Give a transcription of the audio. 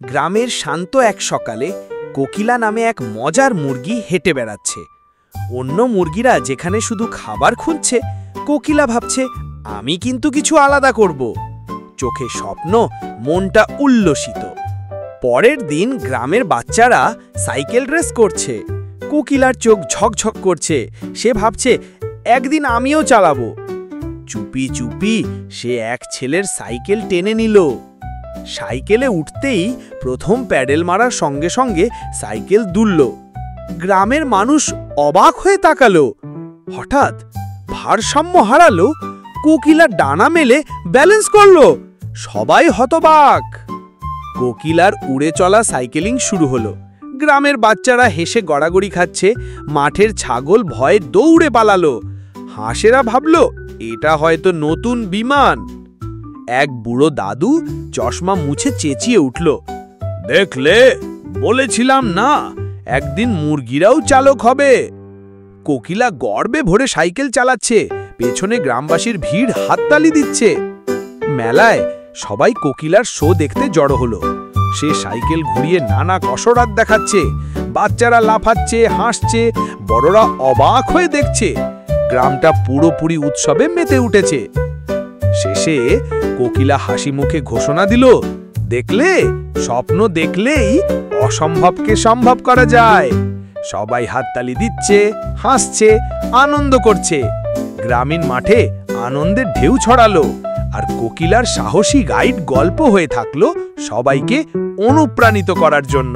গ্রামের শান্ত এক সকালে কোকিলা নামে এক মজার মুরগি হেঁটে বেড়াচ্ছে। অন্য মুরগিরা যেখানে শুধু খাবার খুঁজছে, কোকিলা ভাবছে আমি কিন্তু কিছু আলাদা করব। চোখে স্বপ্ন, মনটা উল্লসিত। পরের দিন গ্রামের বাচ্চারা সাইকেল রেস করছে। কোকিলার চোখ ঝকঝক করছে। সে ভাবছে একদিন আমিও চালাবো। চুপি চুপি সে এক ছেলের সাইকেল টেনে নিল। সাইকেলে উঠতেই প্রথম প্যাডেল মারার সঙ্গে সঙ্গে সাইকেল দুলল। গ্রামের মানুষ অবাক হয়ে তাকালো। হঠাৎ ভারসাম্য হারালো। কোকিলা ডানা মেলে ব্যালেন্স করলো। সবাই হতবাক। কোকিলার উড়ে চলা সাইকেলিং শুরু হলো। গ্রামের বাচ্চারা হেসে গড়াগড়ি খাচ্ছে। মাঠের ছাগল ভয়ে দৌড়ে পালালো। হাঁসেরা ভাবল এটা হয়তো নতুন বিমান। এক বুড়ো দাদু চশমা মুছে চেঁচিয়ে উঠল, দেখলে, বলেছিলাম না, একদিন মুরগিরাও চালক হবে। কোকিলা গর্বে ভরে সাইকেল চালাচ্ছে। পেছনে গ্রামবাসীর ভিড় হাততালি দিচ্ছে। মেলায় সবাই কোকিলার শো দেখতে জড়ো হলো। সে সাইকেল ঘুরিয়ে নানা কসরত দেখাচ্ছে। বাচ্চারা লাফাচ্ছে, হাসছে, বড়রা অবাক হয়ে দেখছে। গ্রামটা পুরোপুরি উৎসবে মেতে উঠেছে। শেষে কোকিলা হাসি মুখে ঘোষণা দিল, দেখলে, স্বপ্ন দেখলেই অসম্ভবকে সম্ভব করা যায়। সবাই হাততালি দিচ্ছে, হাসছে, আনন্দ করছে। গ্রামীণ মাঠে আনন্দের ঢেউ ছড়ালো। আর কোকিলার সাহসী গাইড গল্প হয়ে থাকলো সবাইকে অনুপ্রাণিত করার জন্য।